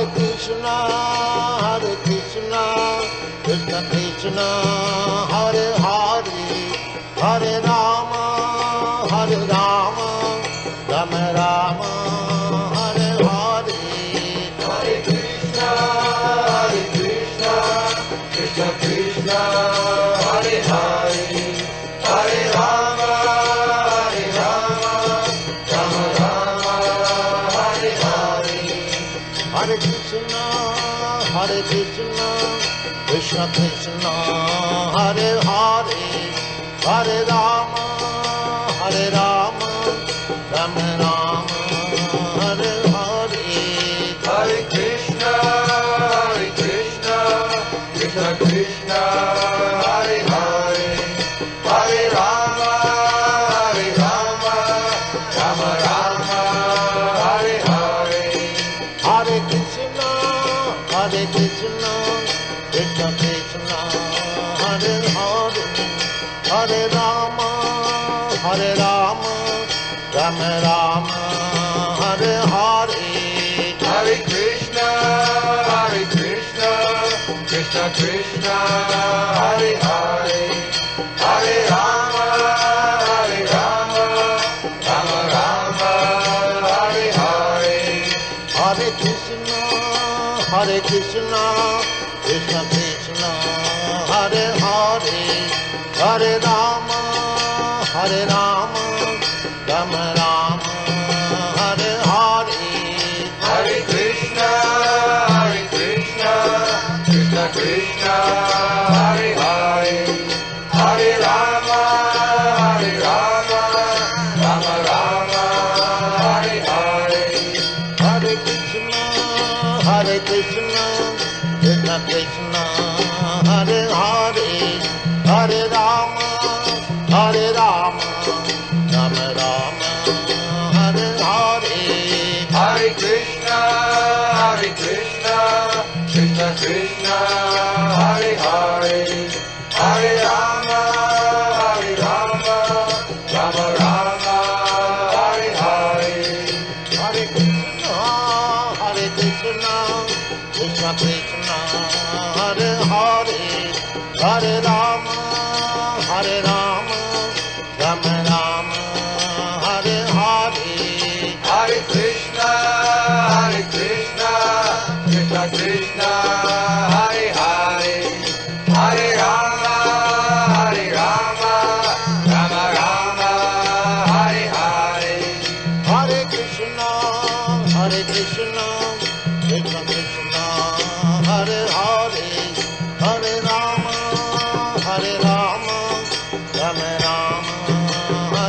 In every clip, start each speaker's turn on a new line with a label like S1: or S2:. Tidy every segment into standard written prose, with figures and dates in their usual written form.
S1: Krishna, Krishna Krishna, Hare Hare, Hare Rama, Rama Rama, Hare Hare.
S2: Hare Krishna, Krishna Krishna, Hare Hare, Hare Rama, Rama Rama, Hare Hare.
S1: Hare Krishna, Krishna Krishna, Hare Hare, Hare Rama, Rama Rama, Hare Hare.
S2: Hare Krishna, Krishna Krishna, Hare Hare, Hare Rama, Rama Rama, Hare Hare.
S1: Hare Krishna, Krishna Krishna, Hare Hare, Hare Rama, Rama Rama, Hare Hare.
S2: Hare Krishna, Krishna Krishna, Hare Hare, Hare Rama, Rama Rama, Hare Hare.
S1: Hare Krishna, Krishna Krishna, Hare Hare, Hare Rama, Rama Rama, Hare Hare.
S2: Hare Krishna, Krishna Krishna, Hare Hare, Hare Rama, Rama Rama, Hare Hare.
S1: Hare Krishna, Krishna Krishna, Hare Hare, Hare Rama, Rama Rama, Hare Hare.
S2: Hare Krishna, Krishna Krishna, Hare Hare, Hare Rama, Rama Rama, Hare Hare.
S1: Hare Krishna, Krishna Krishna, Hare Hare, Hare Rama, Rama Rama, Hare Hare.
S2: Hare Krishna, Krishna Krishna, Hare Hare, Hare Rama, Rama Rama, Hare Hare.
S1: Hare Krishna, Krishna Krishna, Hare Hare, Hare Rama, Rama Rama, Hare Hare.
S2: Hare Krishna, Krishna Krishna, Hare Hare, Hare Rama, Rama Rama,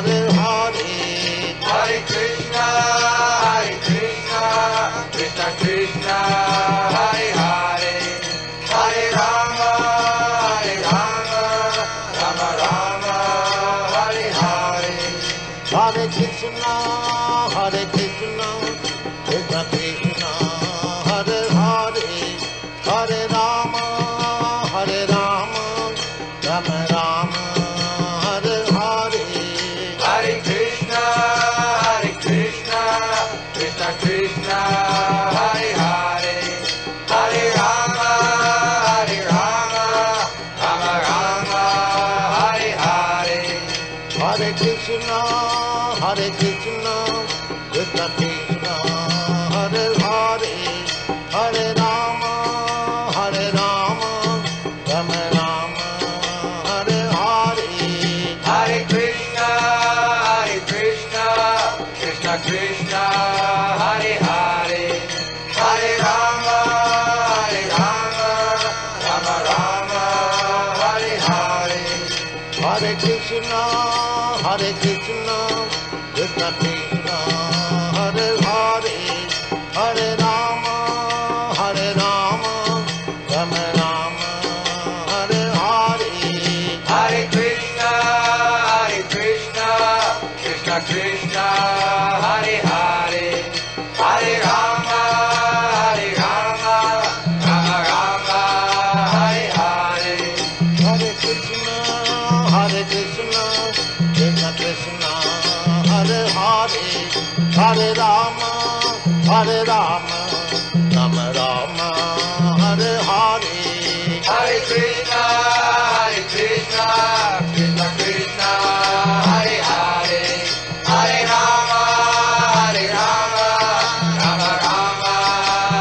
S2: Hare Hare.
S1: Hare Krishna, Krishna Krishna, Hare Hare, Hare Rama, Rama Rama, Hare Hare.
S2: Hare Krishna, Krishna Krishna, Hare Hare, Hare Rama, Rama Rama, Hare Hare.
S1: Hare Krishna, Krishna Krishna, Hare Hare, Hare Rama, Rama Rama, Hare Hare.
S2: Hare Krishna, Krishna Krishna, Hare Hare, Hare Rama, Rama Rama, Hare Hare.
S1: Hare Krishna, Krishna Krishna, Hare Hare, Hare Rama, Rama Rama, Hare Hare.
S2: Hare Krishna, Krishna Krishna, Hare Hare, Hare Rama, Rama Rama, Hare Hare.
S1: Hare Krishna, Krishna Krishna, Hare Hare, Hare Rama, Rama Rama, Hare Hare,
S2: Hare Krishna, Krishna Krishna, Hare Hare, Hare Rama, Rama Rama,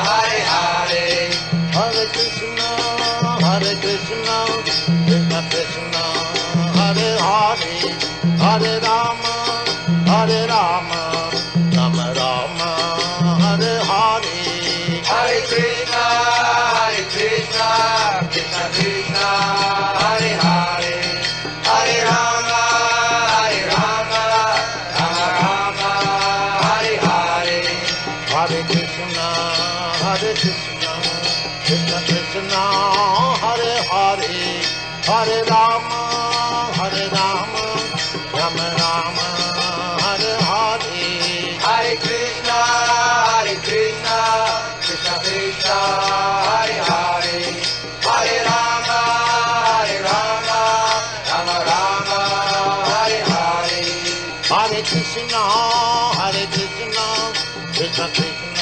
S2: Hare Hare.
S1: Hare Krishna, Krishna Krishna, Hare Hare, Hare Rama, Rama Rama, Hare Hare.
S2: Hare Krishna, Krishna Krishna, Hare Hare, Hare Rama, Rama Rama, Hare Hare.
S1: Hare Krishna, Krishna Krishna, Hare Hare, Hare Rama, Rama Rama, Hare Hare.
S2: Hare Krishna, Krishna Krishna, Hare Hare, Hare Rama, Rama Rama, Hare Hare.
S1: Hare Krishna, Krishna Krishna,